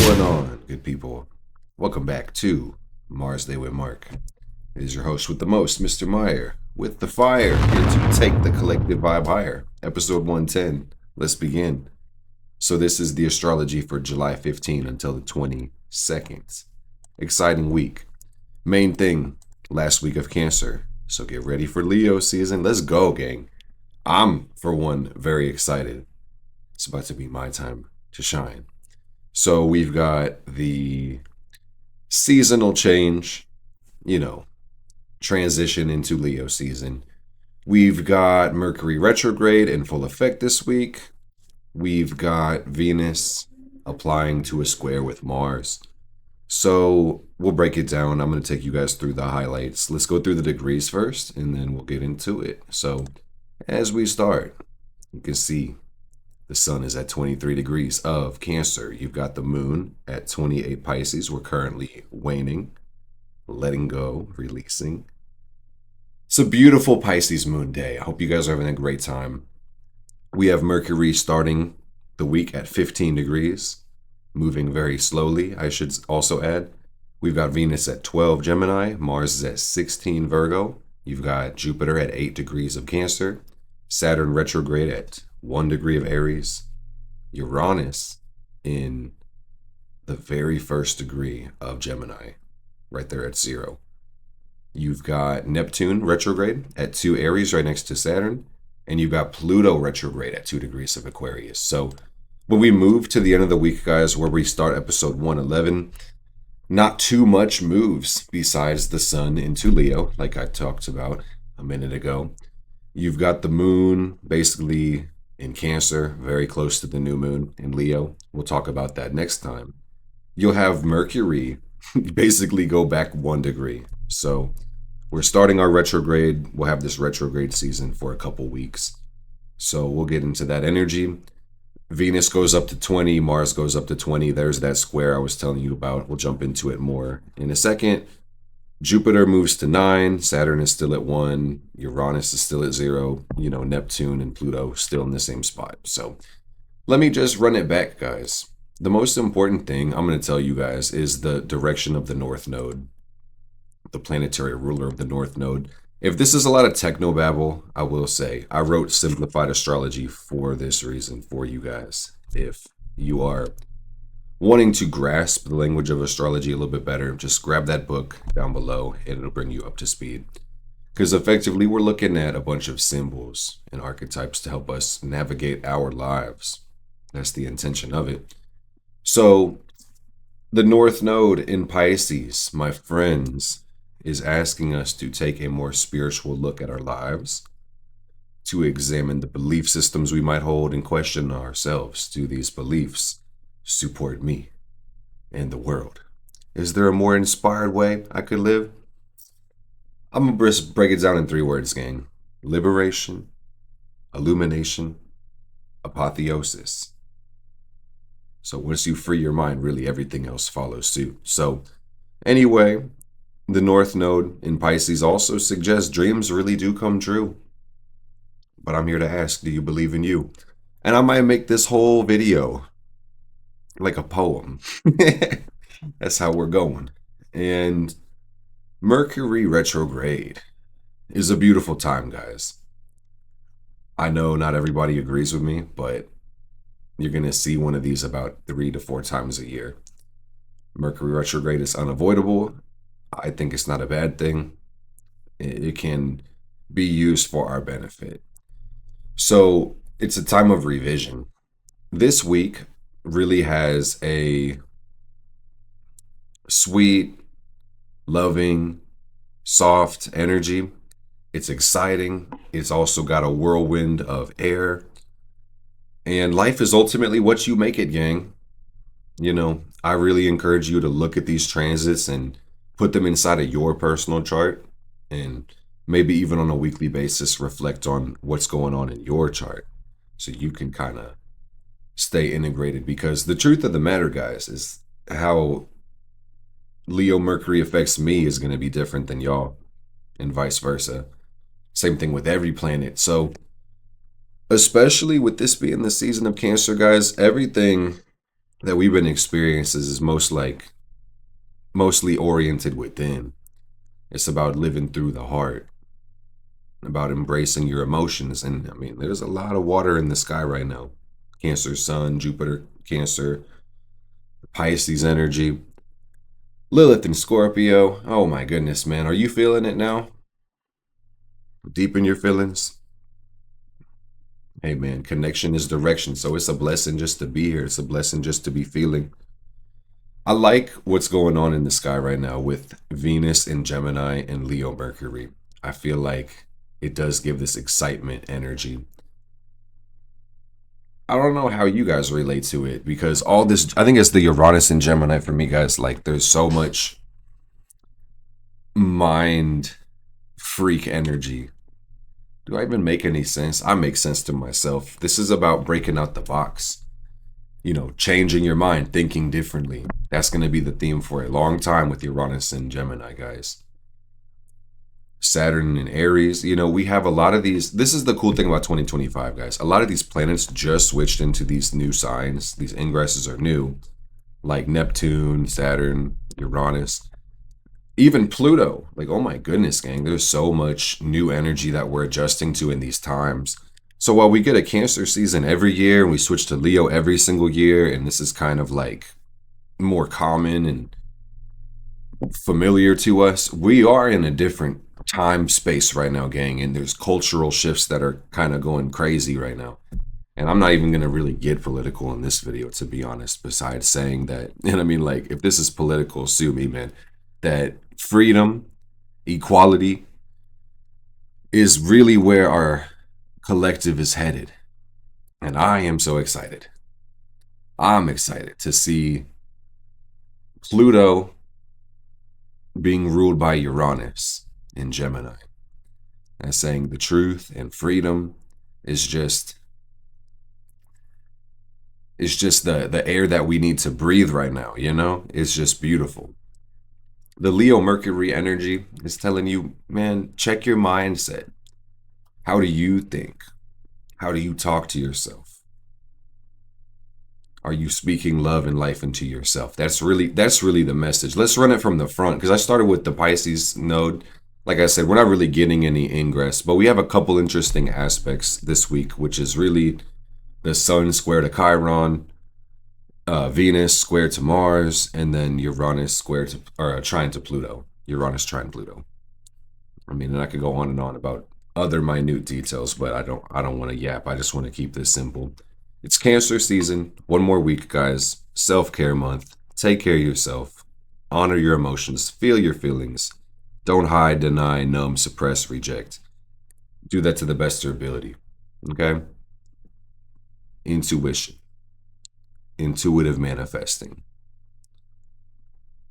going on, good people? Welcome back to Mars Day with Mark. It is your host with the most, Mr. Meyer, with the fire, here to take the collective vibe higher. Episode 110. Let's begin. So this is the astrology for July 15 until the 22nd. Exciting week. Main thing, last week of Cancer. So get ready for Leo season. Let's go, gang. I'm, for one, very excited. It's about to be my time to shine. So we've got the seasonal change, transition into Leo season. We've got Mercury retrograde in full effect this week. We've got Venus applying to a square with Mars. So we'll break it down. I'm going to take you guys through the highlights. Let's go through the degrees first, and then we'll get into it. So as we start, you can see the sun is at 23 degrees of Cancer. You've got the moon at 28 Pisces. We're currently waning, letting go, releasing. It's a beautiful Pisces moon day. I hope you guys are having a great time. We have Mercury starting the week at 15 degrees, moving very slowly, I should also add. We've got Venus at 12 Gemini. Mars is at 16 Virgo. You've got Jupiter at 8 degrees of Cancer. Saturn retrograde at 1 degree of Aries, Uranus in the very first degree of Gemini, right there at 0. You've got Neptune retrograde at 2 Aries, right next to Saturn, and you've got Pluto retrograde at 2 degrees of Aquarius. So when we move to the end of the week, guys, where we start episode 111, not too much moves besides the sun into Leo, like I talked about a minute ago. You've got the moon basically in Cancer, very close to the new moon in Leo. We'll talk about that next time. You'll have Mercury basically go back 1 degree. So we're starting our retrograde. We'll have this retrograde season for a couple weeks. So we'll get into that energy. Venus goes up to 20. Mars goes up to 20. There's that square I was telling you about. We'll jump into it more in a second. Jupiter moves to 9, Saturn is still at 1, Uranus is still at 0, Neptune and Pluto still in the same spot. So let me just run it back, guys. The most important thing I'm going to tell you guys is the direction of the North Node, the planetary ruler of the North Node. If this is a lot of technobabble, I will say I wrote Simplified Astrology for this reason for you guys. If you are wanting to grasp the language of astrology a little bit better, just grab that book down below and it'll bring you up to speed. Because effectively, we're looking at a bunch of symbols and archetypes to help us navigate our lives. That's the intention of it. So the North Node in Pisces, my friends, is asking us to take a more spiritual look at our lives, to examine the belief systems we might hold and question ourselves. Do these beliefs support me and the world? Is there a more inspired way I could live? I'm gonna just break it down in 3 words, gang. Liberation, illumination, apotheosis. So once you free your mind, really everything else follows suit. So anyway, the North Node in Pisces also suggests dreams really do come true. But I'm here to ask, do you believe in you? And I might make this whole video like a poem. That's how we're going. And Mercury retrograde is a beautiful time, guys. I know not everybody agrees with me, but you're going to see one of these about 3 to 4 times a year. Mercury retrograde is unavoidable. I think it's not a bad thing. It can be used for our benefit. So it's a time of revision. This week really has a sweet, loving, soft energy. It's exciting. It's also got a whirlwind of air. And life is ultimately what you make it, gang. I really encourage you to look at these transits and put them inside of your personal chart, and maybe even on a weekly basis reflect on what's going on in your chart so you can kind of stay integrated. Because the truth of the matter, guys, is how Leo Mercury affects me is going to be different than y'all, and vice versa. Same thing with every planet. So especially with this being the season of Cancer, guys, everything that we've been experiencing is mostly oriented within. It's about living through the heart, about embracing your emotions. And I mean, there's a lot of water in the sky right now. Cancer, Sun, Jupiter, Cancer, Pisces energy, Lilith and Scorpio. Oh my goodness, man. Are you feeling it now? Deep in your feelings? Hey man, connection is direction. So it's a blessing just to be here. It's a blessing just to be feeling. I like what's going on in the sky right now with Venus and Gemini and Leo Mercury. I feel like it does give this excitement energy. I don't know how you guys relate to it because all this, I think it's the Uranus and Gemini for me, guys. Like, there's so much mind freak energy. Do I even make any sense? I make sense to myself. This is about breaking out the box, changing your mind, thinking differently. That's going to be the theme for a long time with Uranus and Gemini, guys. Saturn and Aries, we have a lot of these. This is the cool thing about 2025, guys. A lot of these planets just switched into these new signs. These ingresses are new, like Neptune, Saturn, Uranus, even Pluto. Like, oh my goodness, gang, there's so much new energy that we're adjusting to in these times. So while we get a Cancer season every year and we switch to Leo every single year, and this is kind of like more common and familiar to us, we are in a different time space right now, gang, and there's cultural shifts that are kind of going crazy right now. And I'm not even going to really get political in this video, to be honest, besides saying that, and I mean, like, if this is political, sue me, man, that freedom, equality is really where our collective is headed. And I am so excited. I'm excited to see Pluto being ruled by Uranus in Gemini. And saying the truth and freedom is just the air that we need to breathe right now, It's just beautiful. The Leo Mercury energy is telling you, man, check your mindset. How do you think? How do you talk to yourself? Are you speaking love and life into yourself? That's really the message. Let's run it from the front, because I started with the Pisces node. Like I said, we're not really getting any ingress, but we have a couple interesting aspects this week, which is really the Sun square to Chiron, Venus square to Mars, and then Uranus square to, or trine to Pluto. Uranus trine Pluto. I mean, and I could go on and on about other minute details, but I don't want to yap. I just want to keep this simple. It's Cancer season. One more week, guys. Self-care month. Take care of yourself. Honor your emotions. Feel your feelings. Don't hide, deny, numb, suppress, reject. Do that to the best of your ability. Okay? Intuition. Intuitive manifesting.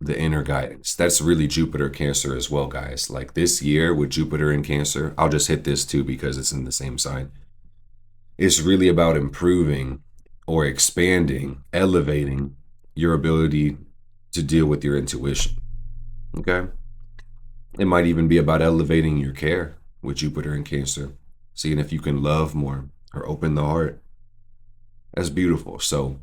The inner guidance. That's really Jupiter Cancer as well, guys. Like this year with Jupiter in Cancer, I'll just hit this too because it's in the same sign. It's really about improving or expanding, elevating your ability to deal with your intuition. Okay? It might even be about elevating your care with Jupiter in Cancer, seeing if you can love more or open the heart. That's beautiful. So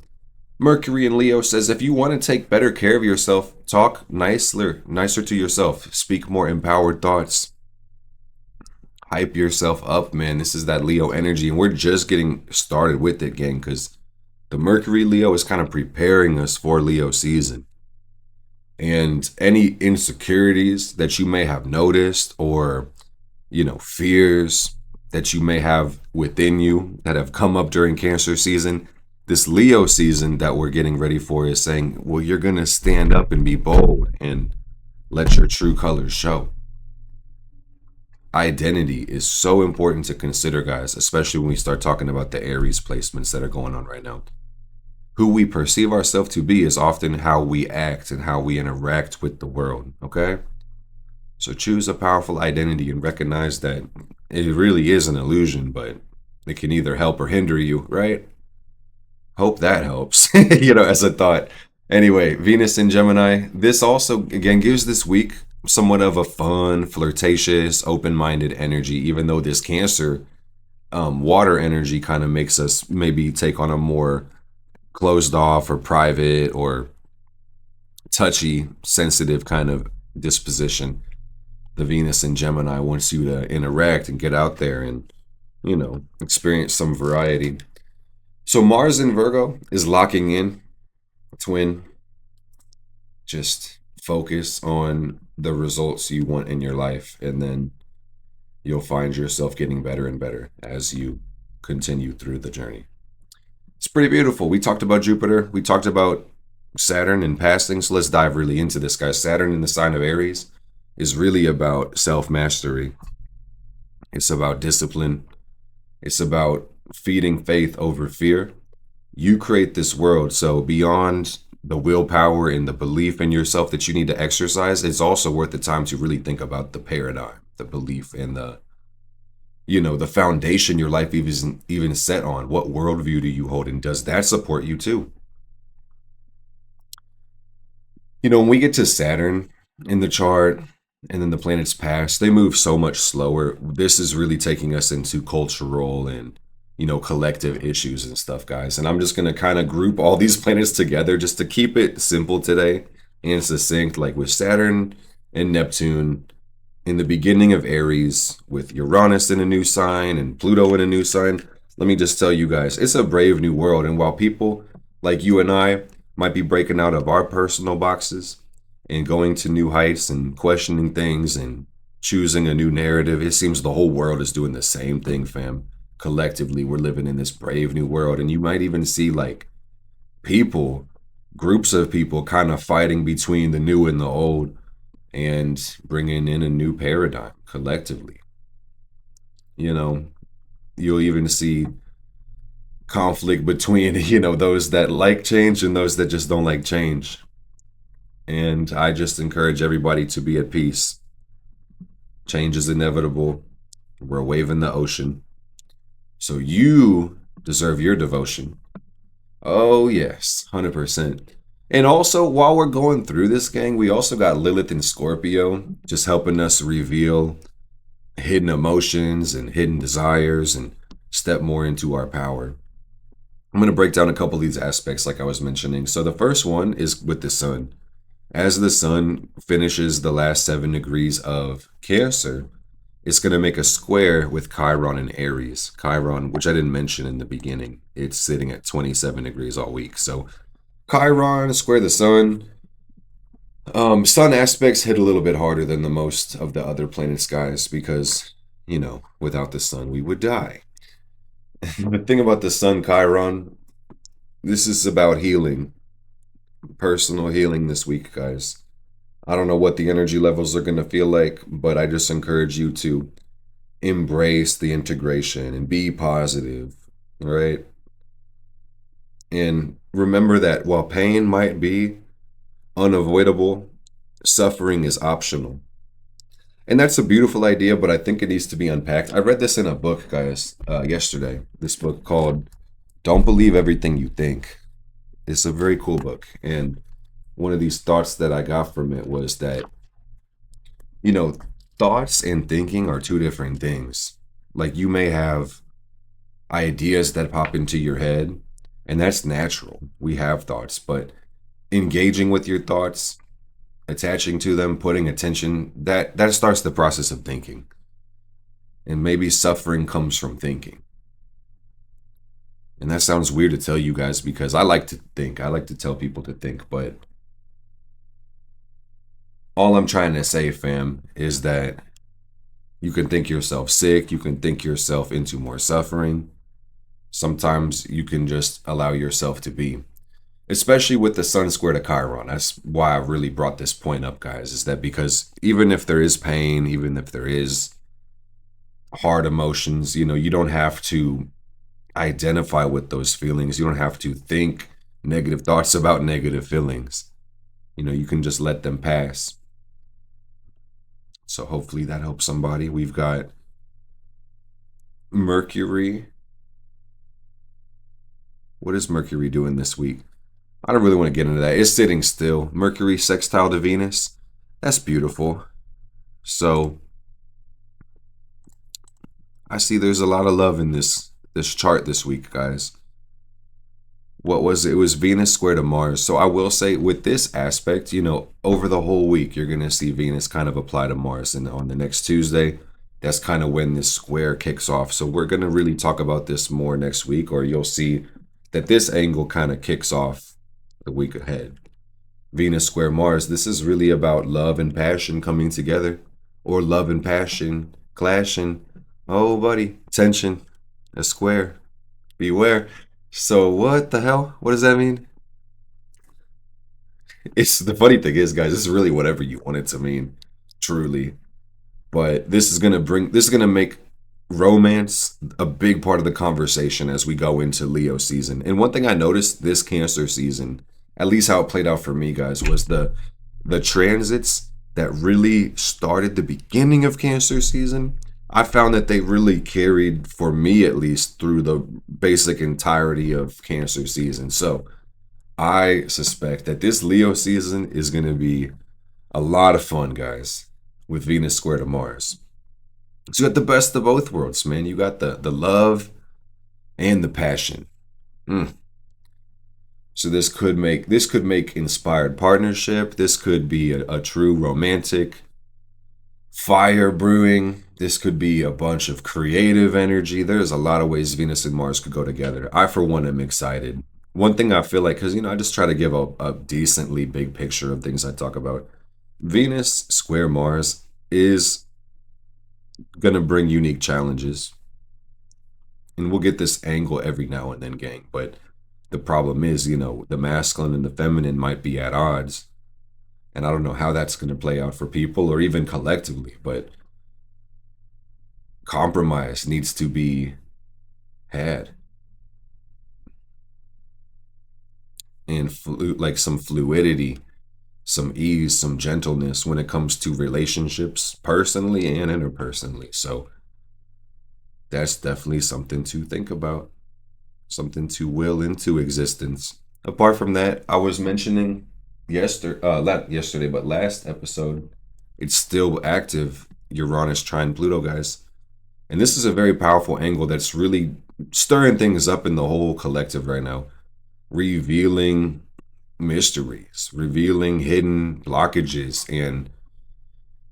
Mercury in Leo says, if you want to take better care of yourself, talk nicer to yourself, speak more empowered thoughts, hype yourself up, man. This is that Leo energy, and we're just getting started with it, gang, because the Mercury Leo is kind of preparing us for Leo season. And any insecurities that you may have noticed, or fears that you may have within you that have come up during Cancer season, this Leo season that we're getting ready for is saying, well, you're going to stand up and be bold and let your true colors show. Identity is so important to consider, guys, especially when we start talking about the Aries placements that are going on right now. Who we perceive ourselves to be is often how we act and how we interact with the world, okay? So choose a powerful identity and recognize that it really is an illusion, but it can either help or hinder you, right? Hope that helps, as a thought. Anyway, Venus in Gemini, this also, again, gives this week somewhat of a fun, flirtatious, open-minded energy, even though this Cancer water energy kind of makes us maybe take on a more closed off or private or touchy, sensitive kind of disposition. The Venus in Gemini wants you to interact and get out there and, experience some variety. So Mars in Virgo is locking in, twin. Just focus on the results you want in your life, and then you'll find yourself getting better and better as you continue through the journey. It's pretty beautiful. We talked about Jupiter, we talked about Saturn and passing, so let's dive really into this, guys. Saturn in the sign of Aries is really about self mastery, it's about discipline, it's about feeding faith over fear. You create this world, so beyond the willpower and the belief in yourself that you need to exercise, it's also worth the time to really think about the paradigm, the belief, and the foundation your life even set on. What worldview do you hold, and does that support you too? When we get to Saturn in the chart and then the planets pass, they move so much slower. This is really taking us into cultural and, collective issues and stuff, guys. And I'm just going to kind of group all these planets together just to keep it simple today and succinct, like with Saturn and Neptune in the beginning of Aries, with Uranus in a new sign and Pluto in a new sign. Let me just tell you guys, it's a brave new world. And while people like you and I might be breaking out of our personal boxes and going to new heights and questioning things and choosing a new narrative, it seems the whole world is doing the same thing, fam. Collectively, we're living in this brave new world. And you might even see like people, groups of people kind of fighting between the new and the old and bringing in a new paradigm collectively. You'll even see conflict between, those that like change and those that just don't like change. And I just encourage everybody to be at peace. Change is inevitable. We're a wave in the ocean. So you deserve your devotion. Oh, yes, 100%. And also, while we're going through this, gang, we also got Lilith and Scorpio just helping us reveal hidden emotions and hidden desires and step more into our power. I'm going to break down a couple of these aspects like I was mentioning. So the first one is with the sun. As the sun finishes the last 7 degrees of Cancer, it's going to make a square with Chiron and Aries. Chiron, which I didn't mention in the beginning, it's sitting at 27 degrees all week. So Chiron square the sun. Sun aspects hit a little bit harder than the most of the other planets, guys, because, without the sun, we would die. The thing about the sun, Chiron, this is about healing, personal healing this week, guys. I don't know what the energy levels are going to feel like, but I just encourage you to embrace the integration and be positive, right? And remember that while pain might be unavoidable, suffering is optional. And that's a beautiful idea, but I think it needs to be unpacked. I read this in a book, guys, yesterday. This book called Don't Believe Everything You Think. It's a very cool book. And one of these thoughts that I got from it was that, thoughts and thinking are two different things. Like you may have ideas that pop into your head, and that's natural. We have thoughts, but engaging with your thoughts, attaching to them, putting attention, that starts the process of thinking. And maybe suffering comes from thinking. And that sounds weird to tell you guys because I like to think. I like to tell people to think, but all I'm trying to say, fam, is that you can think yourself sick, you can think yourself into more suffering. Sometimes you can just allow yourself to be. Especially with the sun square to Chiron. That's why I really brought this point up, guys, is that because even if there is pain, even if there is hard emotions, you don't have to identify with those feelings. You don't have to think negative thoughts about negative feelings. You can just let them pass. So hopefully that helps somebody. We've got Mercury. What is Mercury doing this week? I don't really want to get into that. It's sitting still. Mercury sextile to Venus. That's beautiful. So I see there's a lot of love in this chart this week, guys. What was it? It was Venus square to Mars. So I will say with this aspect, over the whole week, you're going to see Venus kind of apply to Mars. And on the next Tuesday, that's kind of when this square kicks off. So we're going to really talk about this more next week, or you'll see that this angle kind of kicks off the week ahead. Venus square Mars, this is really about love and passion coming together, or love and passion clashing. Oh, buddy, tension, a square, beware. So what the hell? What does that mean? It's the funny thing is, guys, this is really whatever you want it to mean, truly. But this is gonna make romance a big part of the conversation as we go into Leo season. And one thing I noticed this Cancer season, at least how it played out for me, guys, was the transits that really started the beginning of Cancer season. I found that they really carried, for me at least, through the basic entirety of Cancer season. So I suspect that this Leo season is going to be a lot of fun, guys, with Venus square to Mars. So you got the best of both worlds, man. You got the love and the passion. Mm. So this could make inspired partnership. This could be a true romantic fire brewing. This could be a bunch of creative energy. There's a lot of ways Venus and Mars could go together. I, for one, am excited. One thing I feel like, because, I just try to give a decently big picture of things I talk about. Venus square Mars is going to bring unique challenges. And we'll get this angle every now and then, gang. But the problem is, the masculine and the feminine might be at odds. And I don't know how that's going to play out for people or even collectively. But compromise needs to be had. And like some fluidity, some ease, some gentleness when it comes to relationships, personally and interpersonally. So that's definitely something to think about, something to will into existence. Apart from that, I was mentioning not yesterday, but last episode, it's still active. Uranus trine Pluto, guys. And this is a very powerful angle that's really stirring things up in the whole collective right now, revealing mysteries, revealing hidden blockages, and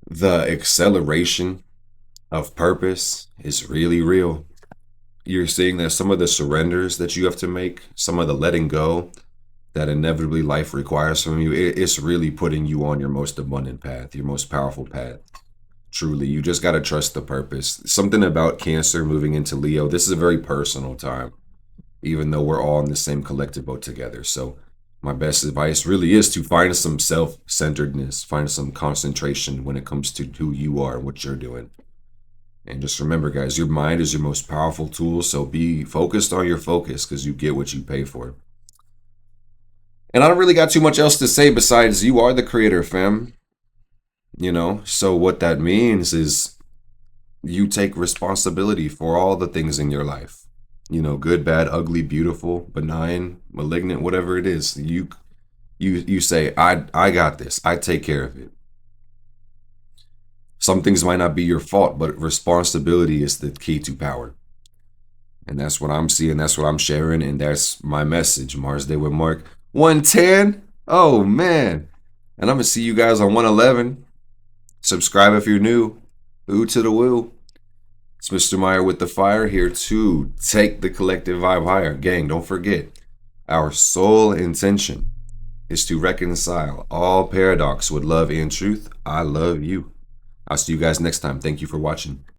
the acceleration of purpose is really real. You're seeing that some of the surrenders that you have to make, some of the letting go that inevitably life requires from you, it's really putting you on your most abundant path, your most powerful path. Truly, you just got to trust the purpose. Something about Cancer moving into Leo, this is a very personal time, even though we're all in the same collective boat together. So my best advice really is to find some self-centeredness, find some concentration when it comes to who you are and what you're doing. And just remember, guys, your mind is your most powerful tool. So be focused on your focus, because you get what you pay for. And I don't really got too much else to say besides you are the creator, fam. So what that means is you take responsibility for all the things in your life. Good, bad, ugly, beautiful, benign, malignant, whatever it is. You say, I got this. I take care of it. Some things might not be your fault, but responsibility is the key to power. And that's what I'm seeing. That's what I'm sharing. And that's my message. Mars Day with Mark. 110. Oh, man. And I'm going to see you guys on 111. Subscribe if you're new. Ooh to the woo. It's Mr. Meyer with the fire, here to take the collective vibe higher. Gang, don't forget, our sole intention is to reconcile all paradox with love and truth. I love you. I'll see you guys next time. Thank you for watching.